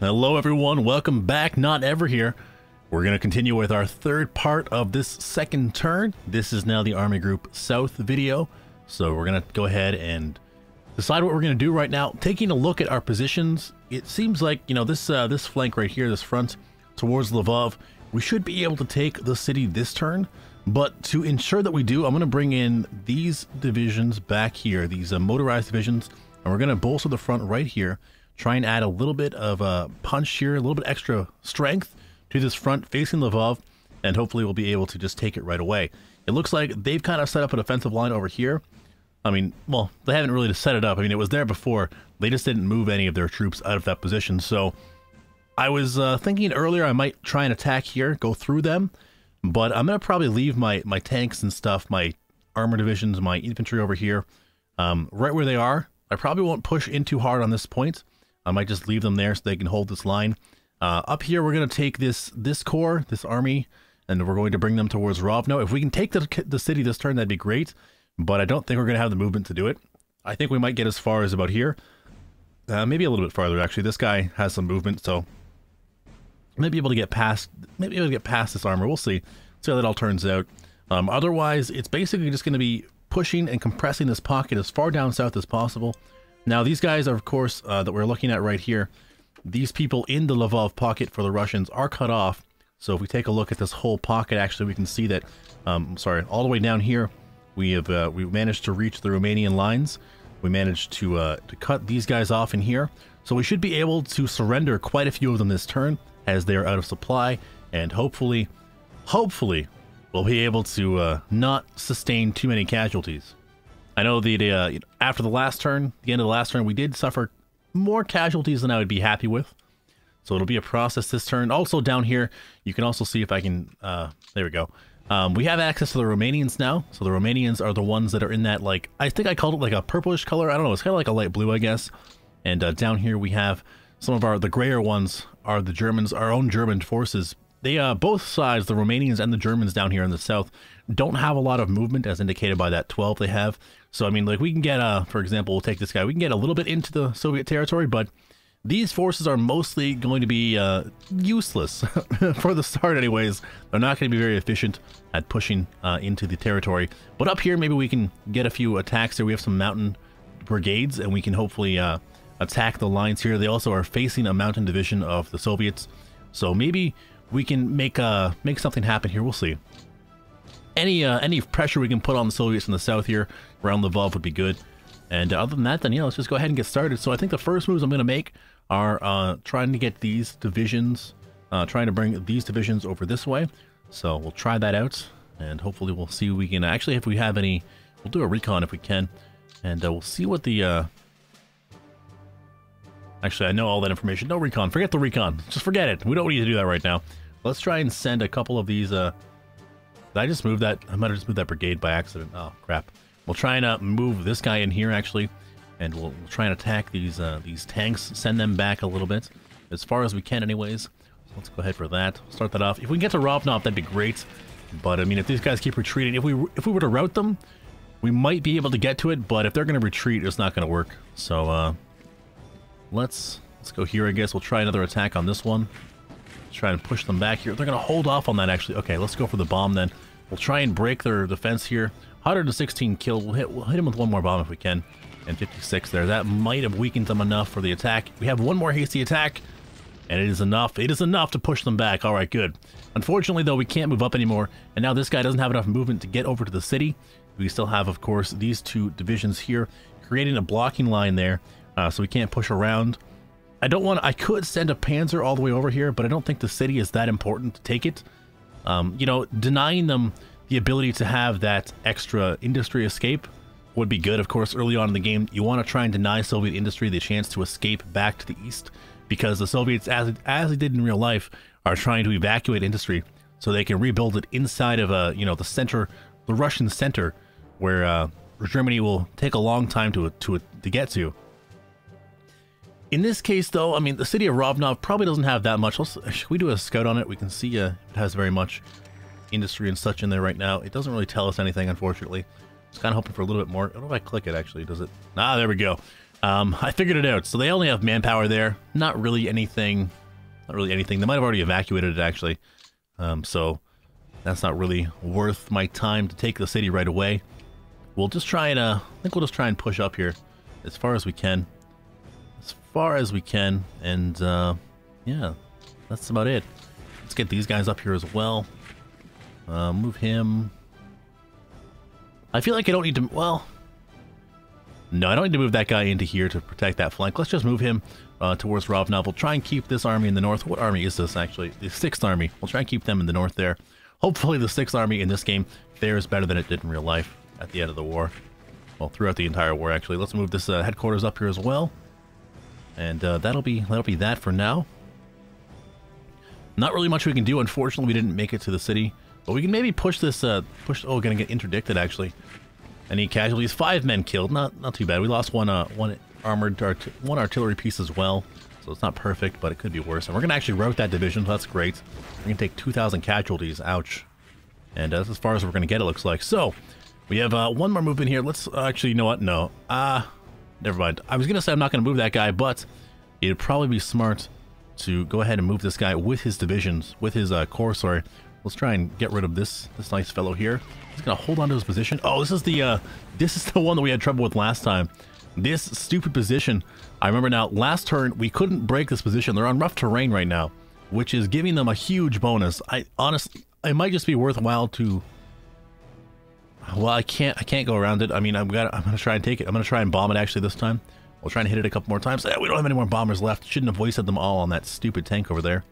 Hello everyone, welcome back, Not Ever here. We're going to continue with our third part of this second turn. This is now the Army Group South video. So we're going to go ahead and decide what we're going to do right now. Taking a look at our positions, it seems like, you know, this flank right here, this front towards Lvov, we should be able to take the city this turn. But to ensure that we do, I'm going to bring in these divisions back here, these motorized divisions, and we're going to bolster the front right here. Try and add a little bit of a punch here, a little bit extra strength to this front facing Lvov, and hopefully we'll be able to just take it right away. It looks like they've kind of set up an offensive line over here. I mean, well, they haven't really set it up. I mean, it was there before. They just didn't move any of their troops out of that position. So I was thinking earlier I might try and attack here, go through them, but I'm going to probably leave my tanks and stuff, my armor divisions, my infantry over here, right where they are. I probably won't push in too hard on this point. I might just leave them there so they can hold this line. Up here, we're going to take this corps, this army, and we're going to bring them towards Rovno. If we can take the city this turn, that'd be great, but I don't think we're going to have the movement to do it. I think we might get as far as about here. Maybe a little bit farther, actually. This guy has some movement, so maybe able to get past this armor. We'll see. See how that all turns out. Otherwise, it's basically just going to be pushing and compressing this pocket as far down south as possible. Now, these guys are, of course, that we're looking at right here. These people in the Lvov pocket for the Russians are cut off. So if we take a look at this whole pocket, actually, we can see that, sorry, all the way down here, we managed to reach the Romanian lines. We managed to cut these guys off in here. So we should be able to surrender quite a few of them this turn as they are out of supply. And hopefully, we'll be able to not sustain too many casualties. I know that after the last turn, the end of the last turn, we did suffer more casualties than I would be happy with. So it'll be a process this turn. Also down here, you can also see if I can, there we go. We have access to the Romanians now. So the Romanians are the ones that are in that, like, I think I called it like a purplish color. I don't know. It's kind of like a light blue, I guess. And down here we have some of the grayer ones are the Germans, our own German forces. They, both sides, the Romanians and the Germans down here in the south, don't have a lot of movement as indicated by that 12 they have. So, I mean, like, we can get, for example, we'll take this guy. We can get a little bit into the Soviet territory, but these forces are mostly going to be useless for the start anyways. They're not going to be very efficient at pushing into the territory. But up here, maybe we can get a few attacks there. We have some mountain brigades, and we can hopefully attack the lines here. They also are facing a mountain division of the Soviets. So maybe we can make something happen here. We'll see. Any pressure we can put on the Soviets in the south here around Lvov would be good. And other than that, then, yeah, let's just go ahead and get started. So I think the first moves I'm going to make are trying to get these divisions, trying to bring these divisions over this way. So we'll try that out, and hopefully we'll see we can, actually, if we have any, we'll do a recon if we can. And we'll see what the, actually, I know all that information. No recon. Forget the recon. Just forget it. We don't need to do that right now. Let's try and send a couple of these, did I just move that? I might have just moved that brigade by accident. Oh, crap. We'll try and move this guy in here, actually, and we'll try and attack these tanks, send them back a little bit, as far as we can anyways. So let's go ahead for that. Start that off. If we can get to Rovnov, that'd be great. But, I mean, if these guys keep retreating, if we were to rout them, we might be able to get to it, but if they're going to retreat, it's not going to work. So, let's go here, I guess. We'll try another attack on this one. Try and push them back here. They're going to hold off on that, actually. Okay, let's go for the bomb then. We'll try and break their defense here. 116 kills. We'll hit him with one more bomb if we can. And 56 there. That might have weakened them enough for the attack. We have one more hasty attack, and it is enough. It is enough to push them back. All right, good. Unfortunately, though, we can't move up anymore, and now this guy doesn't have enough movement to get over to the city. We still have, of course, these two divisions here, creating a blocking line there, so we can't push around. I could send a panzer all the way over here, but I don't think the city is that important to take it. You know, denying them the ability to have that extra industry escape would be good. Of course, early on in the game, you want to try and deny Soviet industry the chance to escape back to the east, because the Soviets, as they did in real life, are trying to evacuate industry so they can rebuild it inside of you know, the center, the Russian center, where Germany will take a long time to get to. In this case, though, I mean, the city of Rovnov probably doesn't have that much. Should we do a scout on it? We can see it has very much industry and such in there right now. It doesn't really tell us anything, unfortunately. Just kind of hoping for a little bit more. I don't know if I click it, actually. Does it? Ah, there we go. I figured it out. So they only have manpower there. Not really anything. Not really anything. They might have already evacuated it, actually. So that's not really worth my time to take the city right away. We'll just try and, I think we'll just try and push up here as far as we can. As far as we can. And, yeah, that's about it. Let's get these guys up here as well. Move him. I feel like I don't need to, well, no, I don't need to move that guy into here to protect that flank. Let's just move him towards Lvov. We'll try and keep this army in the north. What army is this, actually? The 6th Army. We'll try and keep them in the north there. Hopefully the 6th Army in this game fares better than it did in real life at the end of the war. Well, throughout the entire war, actually. Let's move this headquarters up here as well. And that'll be that for now. Not really much we can do. Unfortunately, we didn't make it to the city. But we can maybe push this, oh, gonna get interdicted, actually. Any casualties? 5 men killed. Not too bad. We lost one artillery piece as well. So it's not perfect, but it could be worse. And we're gonna actually rout that division, so that's great. We're gonna take 2,000 casualties. Ouch. And that's as far as we're gonna get, it looks like. So, we have one more movement here. Let's, actually, you know what? No. Never mind. I was gonna say I'm not gonna move that guy, but it'd probably be smart to go ahead and move this guy with his divisions, with his corps, sorry. Let's try and get rid of this nice fellow here. He's gonna hold on to his position. Oh, this is the one that we had trouble with last time. This stupid position. I remember now, last turn, we couldn't break this position. They're on rough terrain right now, which is giving them a huge bonus. I honestly, it might just be worthwhile to, well, I can't go around it. I mean, I'm gonna try and take it. I'm gonna try and bomb it actually this time. We'll try and hit it a couple more times. We don't have any more bombers left. Shouldn't have wasted them all on that stupid tank over there.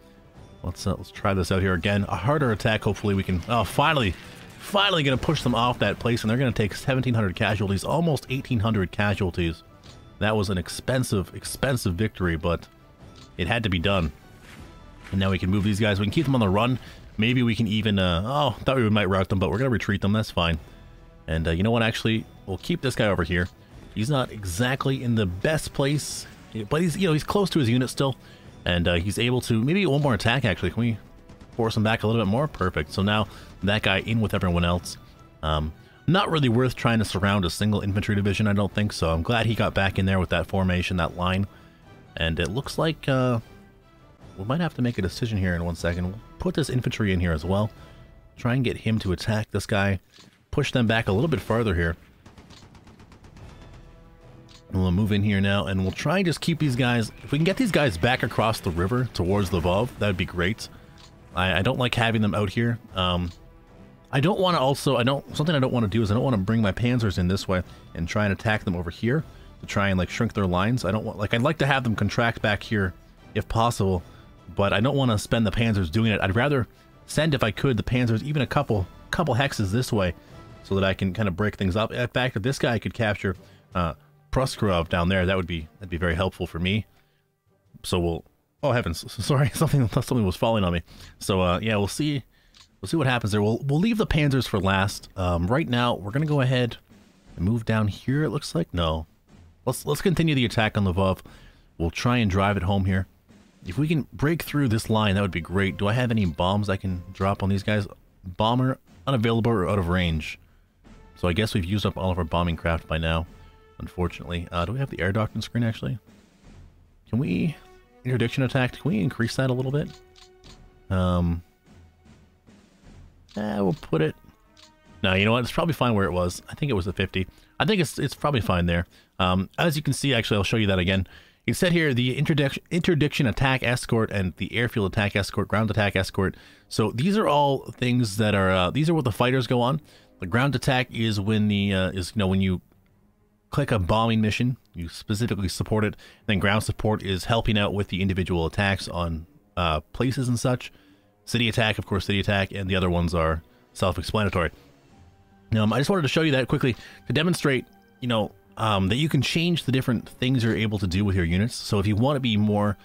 Let's try this out here again. A harder attack. Hopefully we can. Oh, finally gonna push them off that place, and they're gonna take 1,700 casualties, almost 1,800 casualties. That was an expensive victory, but it had to be done. And now we can move these guys. We can keep them on the run. Maybe we can even. Oh, thought we might rout them, but we're gonna retreat them. That's fine. And you know what? Actually, we'll keep this guy over here. He's not exactly in the best place, but he's close to his unit still. And he's able to, maybe one more attack actually. Can we force him back a little bit more? Perfect. So now that guy in with everyone else. Not really worth trying to surround a single infantry division, I don't think so. I'm glad he got back in there with that formation, that line. And it looks like we might have to make a decision here in 1 second. We'll put this infantry in here as well. Try and get him to attack this guy. Push them back a little bit farther here. We'll move in here now, and we'll try and just keep these guys. If we can get these guys back across the river towards Lvov, that would be great. I don't like having them out here. I don't want to also, something I don't want to do is I don't want to bring my panzers in this way and try and attack them over here to try and like shrink their lines. I don't want, like, I'd like to have them contract back here if possible, but I don't want to spend the panzers doing it. I'd rather send, if I could, the panzers even a couple hexes this way so that I can kind of break things up. In fact, if this guy could capture Proskurov down there, that'd be very helpful for me. So we'll, oh heavens, sorry, something was falling on me. So yeah, we'll see what happens there. We'll leave the panzers for last. Right now we're gonna go ahead and move down here. It looks like no. Let's continue the attack on Lvov. We'll try and drive it home here. If we can break through this line, that would be great. Do I have any bombs I can drop on these guys? Bomber unavailable or out of range. So I guess we've used up all of our bombing craft by now. Unfortunately. Do we have the air doctrine screen, actually? Can we... Interdiction attack, can we increase that a little bit? We'll put it... No, you know what? It's probably fine where it was. I think it was a 50. I think it's probably fine there. As you can see, actually, I'll show you that again. It said here, the interdiction attack escort and the airfield attack escort, ground attack escort. So these are all things that are... these are what the fighters go on. The ground attack is when the... when you click a bombing mission, you specifically support it. Then ground support is helping out with the individual attacks on places and such. City attack, of course, city attack, and the other ones are self-explanatory. I just wanted to show you that quickly to demonstrate, that you can change the different things you're able to do with your units. So if you want to be more,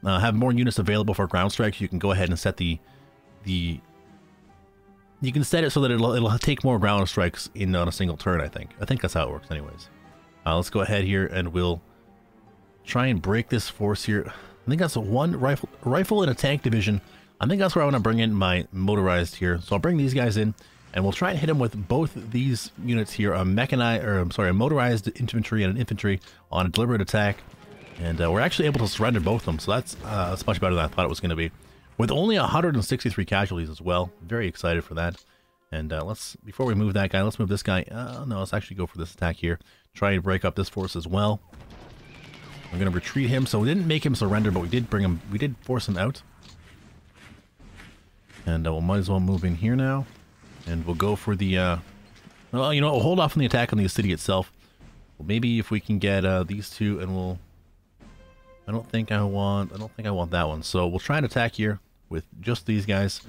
have more units available for ground strikes, you can go ahead and set you can set it so that it'll take more ground strikes on a single turn. I think that's how it works, anyways. Let's go ahead here and we'll try and break this force here. I think that's one rifle in a tank division. I think that's where I want to bring in my motorized here. So I'll bring these guys in. and we'll try and hit him with both these units here, a motorized infantry and an infantry on a deliberate attack. And we're actually able to surrender both of them, so that's much better than I thought it was going to be. With only 163 casualties as well. Very excited for that. And before we move that guy, let's move this guy. No, let's actually go for this attack here. Try and break up this force as well. We're going to retreat him, so we didn't make him surrender, but we did force him out. And we might as well move in here now. And we'll go for the, well, you know, we'll hold off on the attack on the city itself. Well, maybe if we can get these two, and we'll... I don't think I want that one. So we'll try and attack here with just these guys.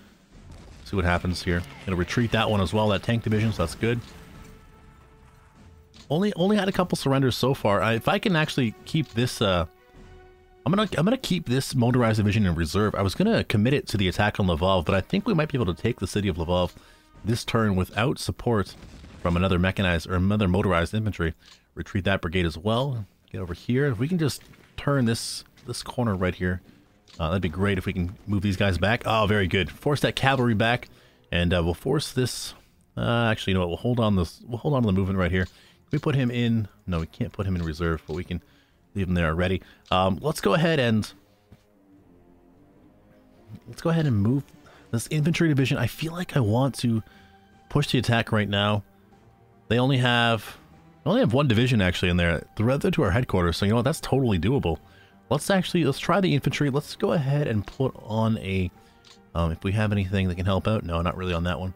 See what happens here. Gonna retreat that one as well, that tank division, so that's good. Only had a couple surrenders so far. If I can actually keep this, I'm gonna keep this motorized division in reserve. I was gonna commit it to the attack on Lvov, but I think we might be able to take the city of Lvov this turn without support from another mechanized or another motorized infantry. Retreat that brigade as well. Get over here. If we can just turn this corner right here, that'd be great if we can move these guys back. Oh, very good. Force that cavalry back, and we'll force this. Actually, you know what? We'll hold on to the movement right here. Can we put him in? No, we can't put him in reserve, but we can leave him there already. Let's go ahead and move this infantry division. I feel like I want to push the attack right now. They only have one division actually in there. The other two are headquarters, so you know what? That's totally doable. Let's try the infantry. Let's go ahead and put on a, if we have anything that can help out. No, not really on that one.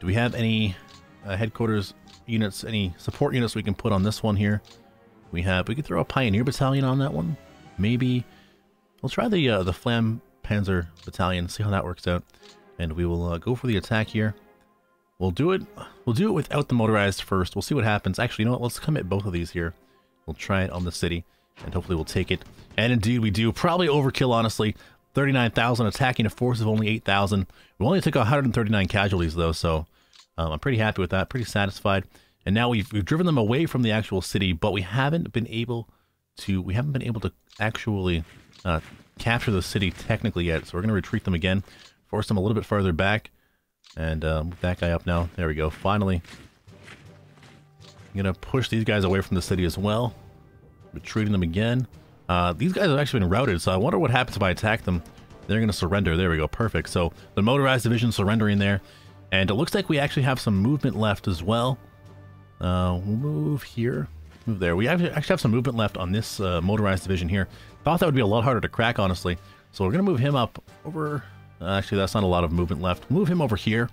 Do we have any headquarters units, any support units we can put on this one here? We could throw a Pioneer Battalion on that one. Maybe. We'll try the Flam Panzer Battalion, see how that works out. And we will go for the attack here. We'll do it without the motorized first. We'll see what happens. Actually, you know what? Let's commit both of these here. We'll try it on the city, and hopefully we'll take it. And indeed we do. Probably overkill, honestly. 39,000 attacking a force of only 8,000. We only took 139 casualties, though, so I'm pretty happy with that. Pretty satisfied. And now we've driven them away from the actual city, but we haven't been able to actually capture the city technically yet. So we're going to retreat them again, force them a little bit farther back. And move that guy up now. There we go. Finally. I'm going to push these guys away from the city as well. Retreating them again. These guys have actually been routed, so I wonder what happens if I attack them. They're going to surrender. There we go. Perfect. So the motorized division surrendering there. And it looks like we actually have some movement left as well. We'll move here. Move there. We actually have some movement left on this motorized division here. Thought that would be a lot harder to crack, honestly. So we're going to move him up over... actually, that's not a lot of movement left. Move him over here,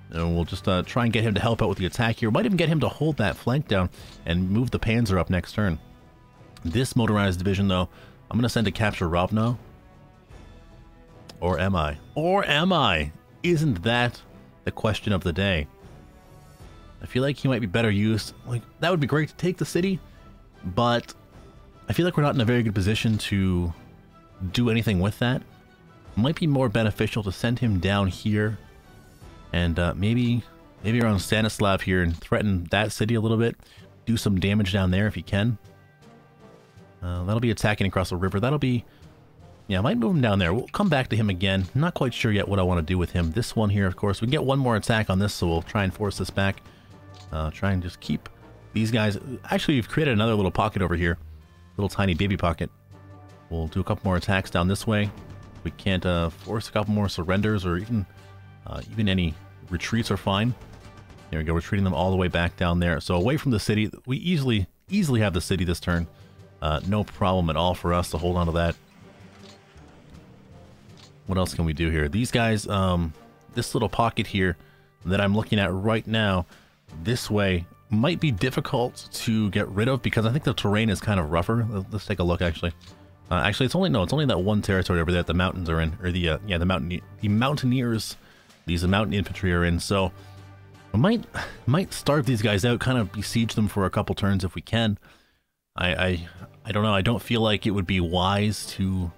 and we'll just try and get him to help out with the attack here. Might even get him to hold that flank down and move the Panzer up next turn. This motorized division, though, I'm going to send to capture Rovno. Or am I? Or am I? Isn't that the question of the day? I feel like he might be better used. Like, that would be great to take the city, but I feel like we're not in a very good position to do anything with that. Might be more beneficial to send him down here and maybe around Stanislav here and threaten that city a little bit. Do some damage down there if he can. That'll be attacking across the river. That'll be... yeah, I might move him down there. We'll come back to him again. Not quite sure yet what I want to do with him. This one here, of course. We can get one more attack on this, so we'll try and force this back. Try and just keep these guys... actually, we've created another little pocket over here. Little tiny baby pocket. We'll do a couple more attacks down this way. We can't force a couple more surrenders, or even any retreats are fine. There we go, retreating them all the way back down there. So away from the city, we easily have the city this turn. No problem at all for us to hold on to that. What else can we do here? These guys, this little pocket here that I'm looking at right now, this way might be difficult to get rid of because I think the terrain is kind of rougher. Let's take a look, actually. Actually, it's only that one territory over there that the mountains are in, or the mountaineers, these mountain infantry are in. So I might starve these guys out, kind of besiege them for a couple turns if we can. I don't know. I don't feel like it would be wise to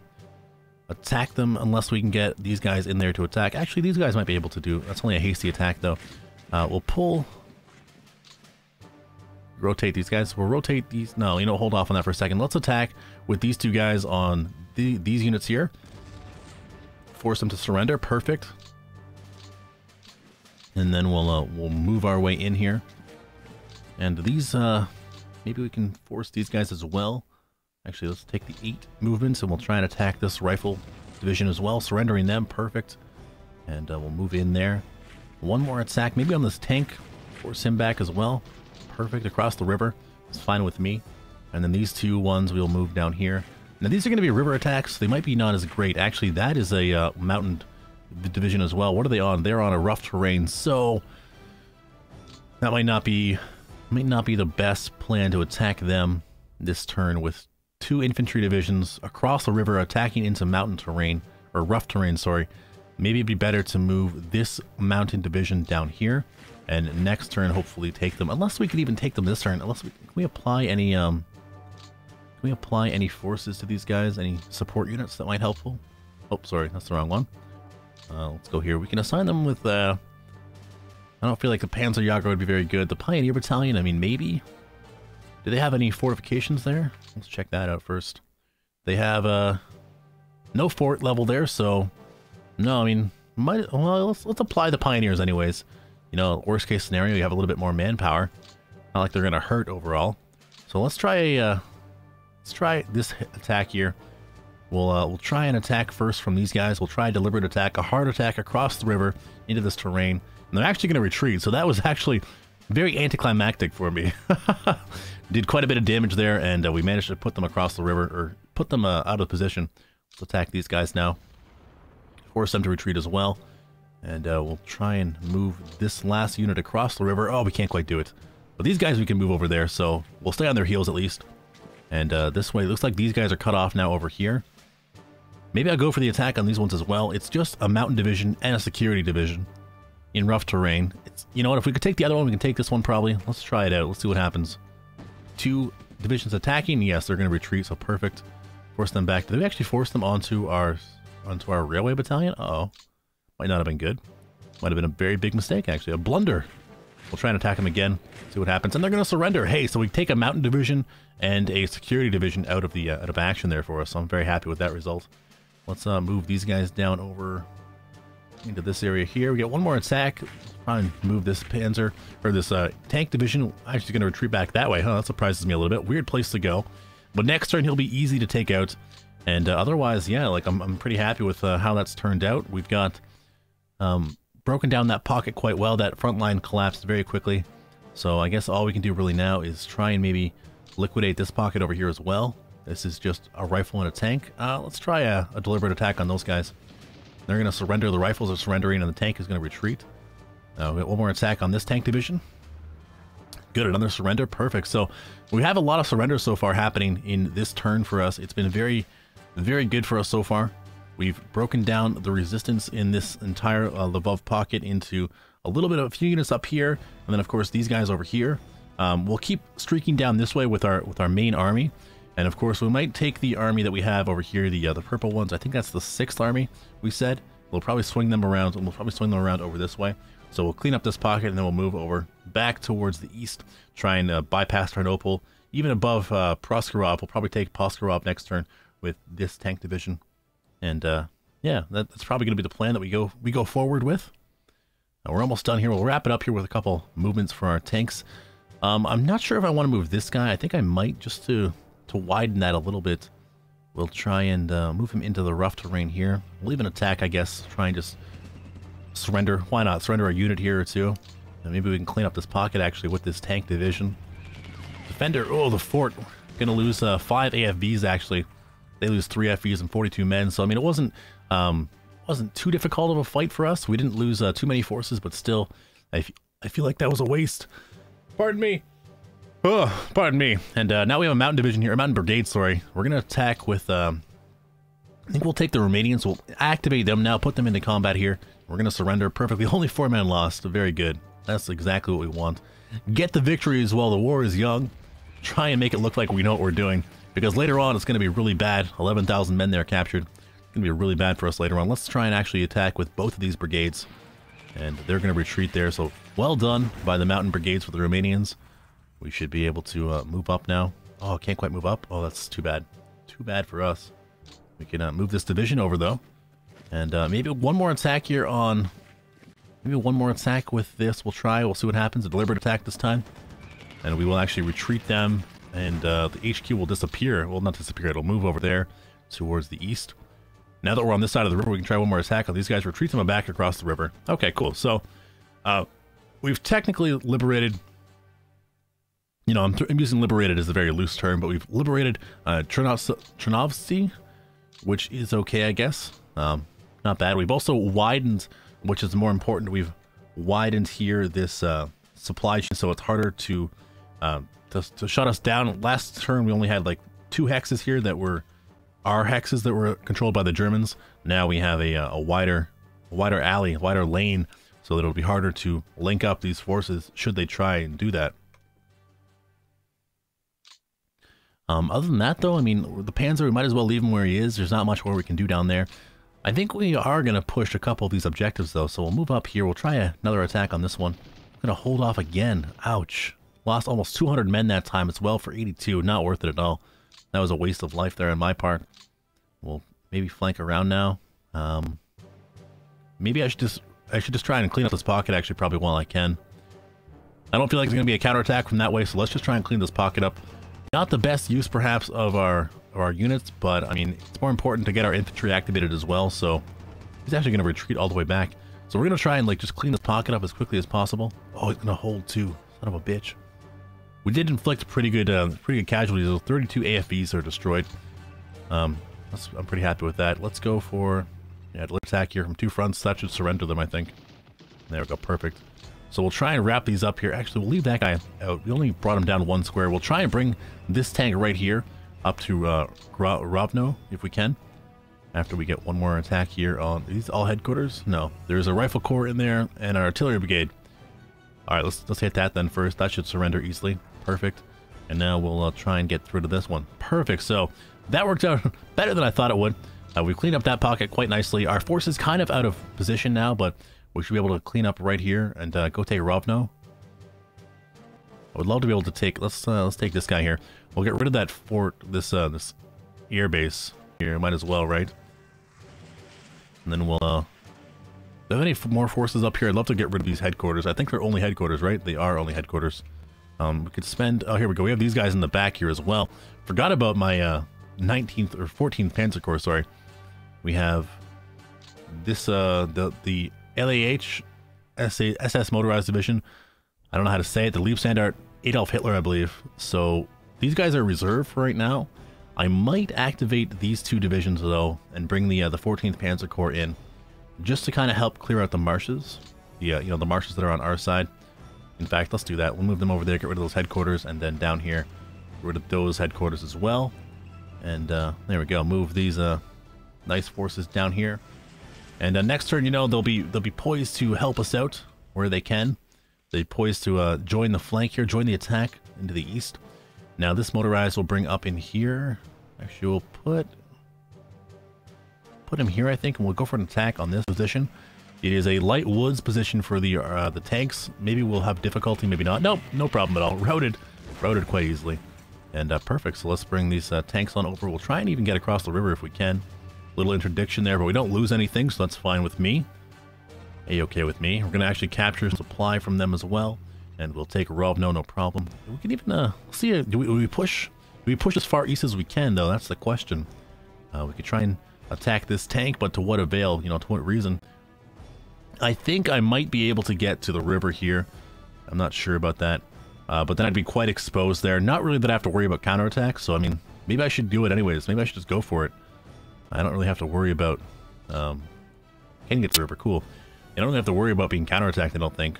attack them unless we can get these guys in there to attack. Actually, these guys might be able to do. That's only a hasty attack, though. We'll rotate these guys. We'll rotate these. No, you know, hold off on that for a second. Let's attack with these two guys on these units here. Force them to surrender. Perfect. And then we'll move our way in here. And these, maybe we can force these guys as well. Actually, let's take the 8 movements and we'll try and attack this rifle division as well, surrendering them. Perfect. And we'll move in there. One more attack, maybe on this tank. Force him back as well. Perfect, across the river. It's fine with me. And then these 2 ones we'll move down here. Now these are going to be river attacks. They might be not as great. Actually, that is a mountain division as well. What are they on? They're on a rough terrain, so that might not be the best plan to attack them this turn with 2 infantry divisions across the river attacking into mountain terrain, or rough terrain, sorry. Maybe it'd be better to move this mountain division down here, and next turn hopefully take them. Unless we could even take them this turn. Unless can we apply any forces to these guys? Any support units that might helpful? Oh, sorry, that's the wrong one. Let's go here. We can assign them with. I don't feel like the Panzerjäger would be very good. The Pioneer Battalion. I mean, maybe. Do they have any fortifications there? Let's check that out first. They have no fort level there, so no. I mean, well, let's apply the Pioneers anyways. You know, worst case scenario, you have a little bit more manpower. Not like they're gonna hurt overall. So let's try this attack here. We'll try an attack first from these guys. We'll try a deliberate attack, a hard attack across the river into this terrain. And they're actually gonna retreat. So that was actually very anticlimactic for me. Did quite a bit of damage there, and we managed to put them across the river, or put them out of position. Let's attack these guys now. Force them to retreat as well. And we'll try and move this last unit across the river. Oh, we can't quite do it. But these guys we can move over there, so we'll stay on their heels at least. And this way, it looks like these guys are cut off now over here. Maybe I'll go for the attack on these ones as well. It's just a mountain division and a security division in rough terrain. You know what, if we could take the other one, we can take this one probably. Let's try it out. Let's see what happens. 2 divisions attacking. Yes, they're going to retreat, so perfect. Force them back. Did we actually force them onto our railway battalion? Uh-oh. Might not have been good. Might have been a very big mistake, actually. A blunder. We'll try and attack them again, see what happens. And they're going to surrender. Hey, so we take a mountain division and a security division out of action there for us. So I'm very happy with that result. Let's move these guys down over into this area here. We get one more attack. Try and move this panzer, or this tank division. Actually going to retreat back that way, huh? That surprises me a little bit. Weird place to go. But next turn, he'll be easy to take out. And otherwise, yeah, like I'm pretty happy with how that's turned out. We've got broken down that pocket quite well. That front line collapsed very quickly. So I guess all we can do really now is try and maybe liquidate this pocket over here as well. This is just a rifle and a tank. Let's try a deliberate attack on those guys. They're going to surrender. The rifles are surrendering and the tank is going to retreat. We got one more attack on this tank division. Good, another surrender. Perfect. So we have a lot of surrenders so far happening in this turn for us. It's been very, very good for us so far. We've broken down the resistance in this entire Lvov pocket into a few units up here, and then of course these guys over here. We'll keep streaking down this way with our main army, and of course we might take the army that we have over here, the purple ones. I think that's the 6th army. We said we'll probably swing them around, and we'll probably swing them around over this way. So we'll clean up this pocket, and then we'll move over back towards the east, try and bypass Tarnopol, even above Proskorov. We'll probably take Proskorov next turn with this tank division. And yeah, that's probably going to be the plan that we go forward with. We're almost done here. We'll wrap it up here with a couple movements for our tanks. I'm not sure if I want to move this guy. I think I might, just to widen that a little bit. We'll try and move him into the rough terrain here. We'll even attack, I guess. Try and just surrender. Why not? Surrender a unit here or two. And maybe we can clean up this pocket actually with this tank division. Defender. Oh, the fort. Gonna lose 5 AFVs actually. They lose 3 FVs and 42 men. So I mean, it wasn't too difficult of a fight for us. We didn't lose too many forces, but still, I feel like that was a waste. Pardon me. Oh, pardon me. And now we have a mountain division here, a mountain brigade, sorry. We're going to attack with, I think we'll take the Romanians. We'll activate them now, put them into combat here. We're going to surrender perfectly. Only 4 men lost. Very good. That's exactly what we want. Get the victories while the war is young. Try and make it look like we know what we're doing. Because later on, it's going to be really bad. 11,000 men there captured. It's going to be really bad for us later on. Let's try and actually attack with both of these brigades. And they're going to retreat there. So well done by the mountain brigades for the Romanians. We should be able to move up now. Oh, can't quite move up. Oh, that's too bad. Too bad for us. We can move this division over, though. And maybe one more attack here on Maybe one more attack with this. We'll try. We'll see what happens. A deliberate attack this time. And we will actually retreat them. And the HQ will disappear. Well, not disappear. It'll move over there towards the east. Now that we're on this side of the river, we can try one more attack on these guys. Retreat them back across the river. Okay, cool. So, we've technically liberated... You know, I'm using liberated as a very loose term, but we've liberated Chernovsky, which is okay, I guess. Not bad. We've also widened, which is more important, we've widened here this supply chain, so it's harder to shut us down. Last turn, we only had like 2 hexes here that were our hexes that were controlled by the Germans. Now we have a wider alley, wider lane, so that it'll be harder to link up these forces should they try and do that. Other than that, though, I mean, the Panzer, we might as well leave him where he is. There's not much more we can do down there. I think we are going to push a couple of these objectives, though, so we'll move up here. We'll try another attack on this one. I'm going to hold off again. Ouch. Lost almost 200 men that time as well for 82. Not worth it at all. That was a waste of life there on my part. We'll maybe flank around now. Maybe I should just try and clean up this pocket, actually, probably while I can. I don't feel like there's going to be a counterattack from that way, so let's just try and clean this pocket up. Not the best use, perhaps, of our units, but, I mean, it's more important to get our infantry activated as well, so he's actually going to retreat all the way back. So we're going to try and, like, just clean this pocket up as quickly as possible. Oh, he's going to hold, too. Son of a bitch. We did inflict pretty good casualties. 32 AFVs are destroyed. I'm pretty happy with that. Let's go for, yeah, let's attack here from 2 fronts. That should surrender them, I think. There we go, perfect. So we'll try and wrap these up here. Actually, we'll leave that guy out. We only brought him down 1 square. We'll try and bring this tank right here up to Rovno, if we can. After we get one more attack here on... Are these all headquarters? No. There's a rifle corps in there and an artillery brigade. Alright, let's hit that then first. That should surrender easily. Perfect. And now we'll try and get through to this one. Perfect. So that worked out better than I thought it would. We've cleaned up that pocket quite nicely. Our force is kind of out of position now, but... we should be able to clean up right here and go take Rovno. I would love to be able to take... Let's take this guy here. We'll get rid of that fort, this air base here. Might as well, right? And then we'll... do we have any more forces up here? I'd love to get rid of these headquarters. I think they're only headquarters, right? They are only headquarters. We could spend... Oh, here we go. We have these guys in the back here as well. Forgot about my 19th or 14th Panzer Corps, sorry. We have this, the LAH SS Motorized Division. I don't know how to say it. The Leibstandart Adolf Hitler, I believe. So these guys are reserved for right now. I might activate these 2 divisions though and bring the 14th Panzer Corps in, just to kind of help clear out the marshes. You know, the marshes that are on our side. In fact, let's do that. We'll move them over there, get rid of those headquarters, and then down here, get rid of those headquarters as well. And there we go. Move these nice forces down here. And next turn, you know, they'll be poised to help us out where they can. They're poised to join the flank here, join the attack into the east. Now this motorized will bring up in here. Actually, we'll put him here, I think, and we'll go for an attack on this position. It is a light woods position for the tanks. Maybe we'll have difficulty, maybe not. Nope, no problem at all. Routed quite easily. And perfect. So let's bring these tanks on over. We'll try and even get across the river if we can. Little interdiction there, but we don't lose anything, so that's fine with me. A-okay with me. We're going to actually capture supply from them as well, and we'll take Rovno, no problem. We can even see. Do we push as far east as we can, though? That's the question. We could try and attack this tank, but to what avail? You know, to what reason? I think I might be able to get to the river here. I'm not sure about that, but then I'd be quite exposed there. Not really that I have to worry about counterattacks. So I mean, maybe I should do it anyways. Maybe I should just go for it. I don't really have to worry about... can get to the river, cool. I don't really have to worry about being counterattacked, I don't think.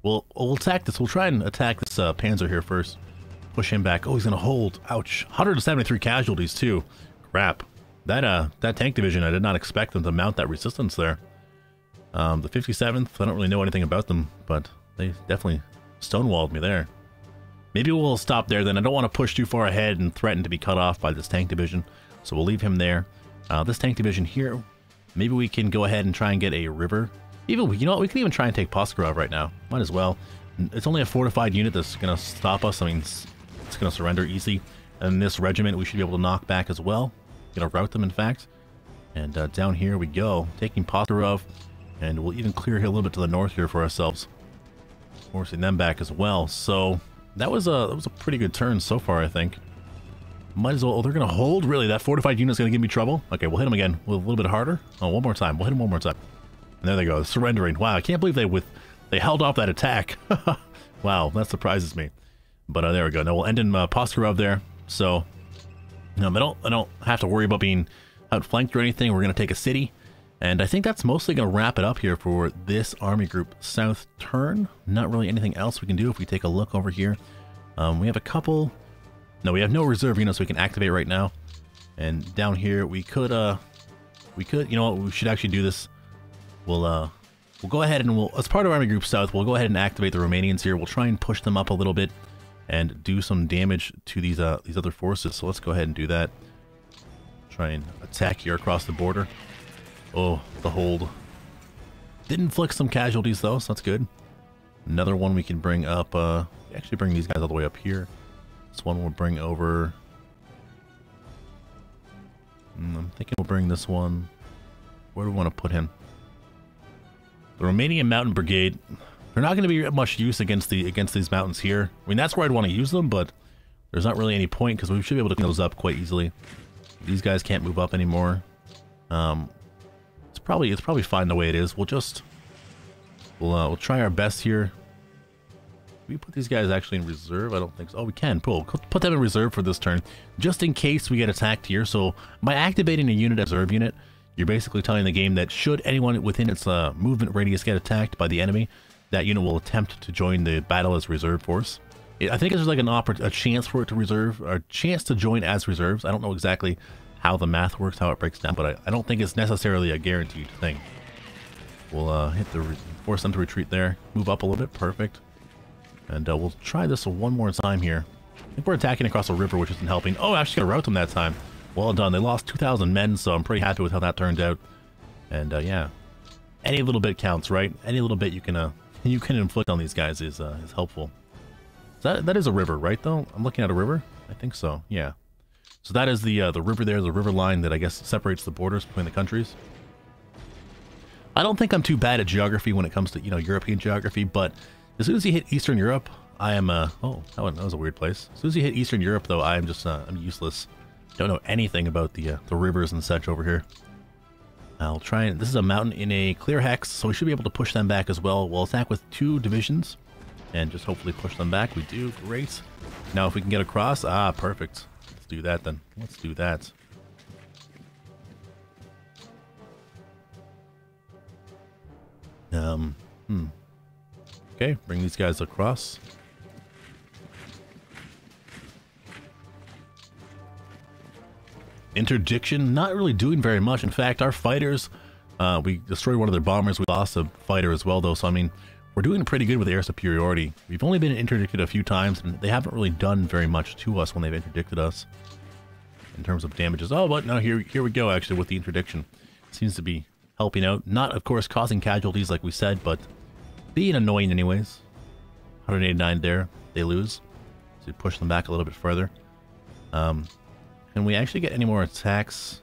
We'll attack this. We'll try and attack this Panzer here first. Push him back. Oh, he's going to hold. Ouch. 173 casualties, too. Crap. That tank division, I did not expect them to mount that resistance there. The 57th, I don't really know anything about them, but they definitely stonewalled me there. Maybe we'll stop there then. I don't want to push too far ahead and threaten to be cut off by this tank division. So we'll leave him there. This tank division here, maybe we can go ahead and try and get a river. Even, you know what, we can even try and take Poskarov right now. Might as well. It's only a fortified unit that's going to stop us. I mean, it's going to surrender easy. And this regiment we should be able to knock back as well. Going to rout them, in fact. And down here we go. Taking Poskarov. And we'll even clear here a little bit to the north here for ourselves, forcing them back as well. So that was a pretty good turn so far, I think. Might as well. Oh, they're gonna hold. Really, that fortified unit's gonna give me trouble. Okay, we'll hit them again with a little bit harder. Oh, one more time. We'll hit them one more time. And there they go, surrendering. Wow, I can't believe they held off that attack. Wow, that surprises me. But there we go. Now we'll end in Poskarov there. So I don't have to worry about being outflanked or anything. We're gonna take a city. And I think that's mostly going to wrap it up here for this Army Group South turn. Not really anything else we can do if we take a look over here. We have a couple... No, we have no reserve units we can activate right now. And down here, we could, you know what, we should actually do this. We'll go ahead and as part of Army Group South, we'll go ahead and activate the Romanians here. We'll try and push them up a little bit and do some damage to these other forces. So let's go ahead and do that. Try and attack here across the border. Oh, the hold. Did inflict some casualties though, so that's good. Another one we can bring up, actually bring these guys all the way up here. This one we'll bring over. I'm thinking we'll bring this one. Where do we want to put him? The Romanian Mountain Brigade. They're not going to be much use against these mountains here. I mean, that's where I'd want to use them, but there's not really any point because we should be able to clean those up quite easily. These guys can't move up anymore. It's probably fine the way it is. We'll try our best here. Can we put these guys actually in reserve? I don't think so. Oh, we can. Cool. Put them in reserve for this turn, just in case we get attacked here. So by activating a unit as a reserve unit, you're basically telling the game that should anyone within its movement radius get attacked by the enemy, that unit will attempt to join the battle as reserve force. I think there's like a chance for it to reserve, or a chance to join as reserves. I don't know exactly how the math works, how it breaks down, but I don't think it's necessarily a guaranteed thing. We'll force them to retreat there, move up a little bit, perfect. And we'll try this one more time here. I think we're attacking across the river, which isn't helping. Oh, I actually got to rout them that time. Well done. They lost 2,000 men, so I'm pretty happy with how that turned out. And yeah, any little bit counts, right? Any little bit you can inflict on these guys is helpful. So that is a river, right? Though I'm looking at a river. I think so. Yeah. So that is the river there, the river line that I guess separates the borders between the countries. I don't think I'm too bad at geography when it comes to, European geography, but as soon as you hit Eastern Europe, I am, oh, that was a weird place. As soon as you hit Eastern Europe, though, I am just, I'm useless. Don't know anything about the rivers and such over here. I'll try and, this is a mountain in a clear hex, so we should be able to push them back as well. We'll attack with 2 divisions and just hopefully push them back. We do, great. Now if we can get across, perfect. Let's do that then. Let's do that. Okay, bring these guys across. Interdiction, not really doing very much. In fact, our fighters, we destroyed one of their bombers. We lost a fighter as well, though. So, I mean, we're doing pretty good with air superiority. We've only been interdicted a few times, and they haven't really done very much to us when they've interdicted us in terms of damages. Oh, but no, here we go, actually, with the interdiction. Seems to be helping out. Not, of course, causing casualties like we said, but being annoying anyways. 189 there. They lose. So we push them back a little bit further. Can we actually get any more attacks?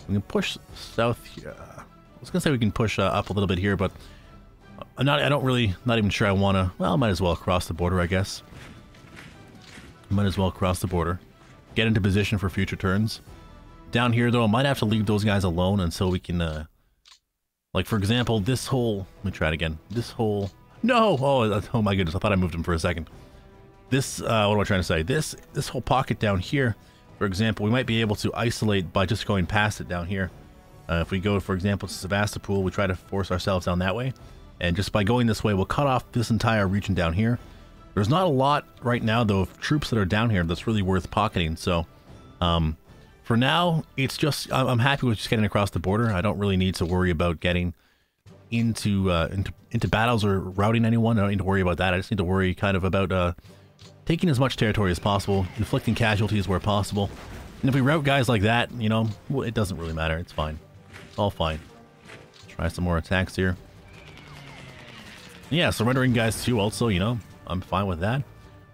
We can push south here. I was gonna say we can push up a little bit here, but not even sure I want to. Well, might as well cross the border, I guess. Might as well cross the border. Get into position for future turns. Down here, though, I might have to leave those guys alone until we can, like, for example, this whole... Let me try it again. This whole... No! Oh my goodness, I thought I moved him for a second. This, what am I trying to say? This whole pocket down here, for example, we might be able to isolate by just going past it down here. If we go, for example, to Sevastopol, we try to force ourselves down that way. And just by going this way, we'll cut off this entire region down here. There's not a lot right now, though, of troops that are down here that's really worth pocketing. So, for now, it's just, I'm happy with just getting across the border. I don't really need to worry about getting into battles or routing anyone. I don't need to worry about that. I just need to worry kind of about taking as much territory as possible, inflicting casualties where possible. And if we rout guys like that, well, it doesn't really matter. It's fine. It's all fine. Try some more attacks here. Yeah, surrendering guys too also, I'm fine with that.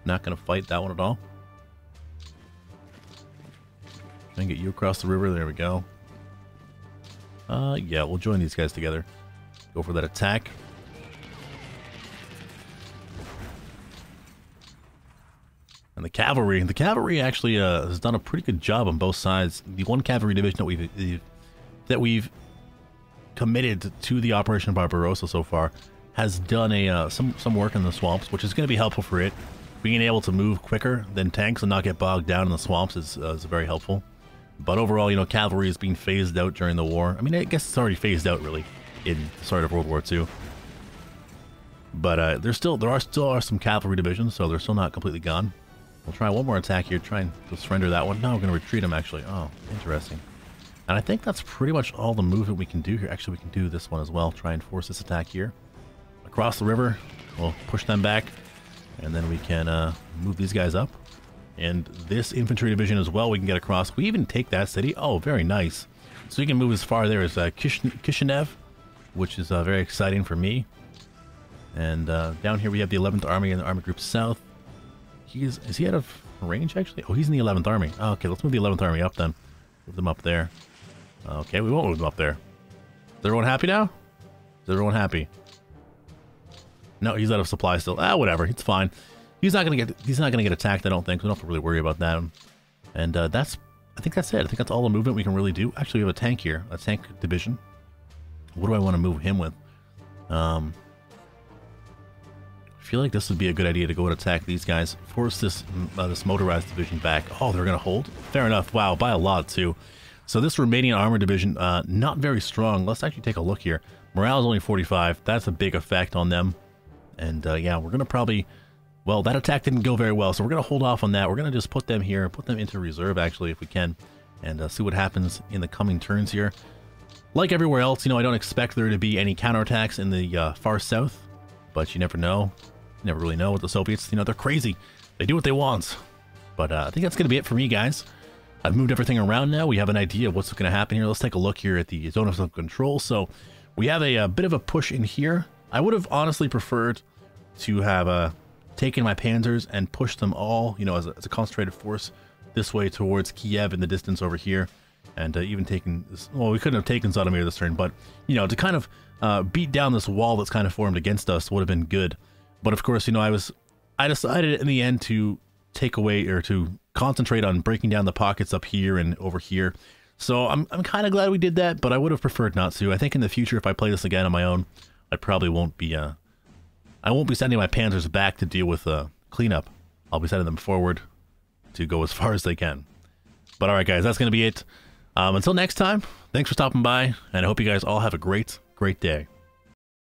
Not going to fight that one at all. Try and get you across the river. There we go. Yeah, we'll join these guys together. Go for that attack. And the cavalry actually has done a pretty good job on both sides. The one cavalry division that we've committed to the Operation Barbarossa so far has done some work in the swamps, which is going to be helpful for it. Being able to move quicker than tanks and not get bogged down in the swamps is very helpful. But overall, you know, cavalry is being phased out during the war. I mean, I guess it's already phased out, really, in the start of World War II. But there are some cavalry divisions, so they're still not completely gone. We'll try one more attack here, try and surrender that one. No, we're going to retreat them, actually. Oh, interesting. And I think that's pretty much all the movement we can do here. Actually, we can do this one as well. Try and force this attack here. Across the river, we'll push them back. And then we can move these guys up. And this infantry division as well, we can get across. We even take that city. Oh, very nice. So we can move as far there as Kishinev, which is very exciting for me. And down here we have the 11th Army and the Army Group South. Is he out of range, actually? Oh, he's in the 11th Army. Oh, okay, let's move the 11th Army up then. Move them up there. Okay, we won't move them up there. Is everyone happy now? Is everyone happy? No, he's out of supply still. Ah, whatever. It's fine. He's not gonna get attacked, I don't think. So we don't have to really worry about that. And I think that's it. I think that's all the movement we can really do. Actually, we have a tank here, a tank division. What do I want to move him with? I feel like this would be a good idea to go and attack these guys. Force this motorized division back. Oh, they're gonna hold. Fair enough. Wow, by a lot too. So this Romanian armor division, not very strong. Let's actually take a look here. Morale is only 45. That's a big effect on them. And yeah, we're gonna probably. Well, that attack didn't go very well, so we're going to hold off on that. We're going to just put them here, put them into reserve, actually, if we can, and see what happens in the coming turns here. Like everywhere else, you know, I don't expect there to be any counterattacks in the far south, but you never know. You never really know with the Soviets. You know, they're crazy. They do what they want. But I think that's going to be it for me, guys. I've moved everything around now. We have an idea of what's going to happen here. Let's take a look here at the zone of control. So we have a bit of a push in here. I would have honestly preferred to have taken my panzers and pushed them all, you know, as a concentrated force this way towards Kiev in the distance over here, and even taken this, well, we couldn't have taken Zotomir this turn, but, you know, to kind of beat down this wall that's kind of formed against us would have been good. But of course, you know, I decided in the end to take away, or to concentrate on breaking down the pockets up here and over here. So I'm kind of glad we did that, but I would have preferred not to. I think in the future, if I play this again on my own, I probably won't be I won't be sending my panzers back to deal with cleanup. I'll be sending them forward to go as far as they can. But alright guys, that's going to be it. Until next time, thanks for stopping by, and I hope you guys all have a great day.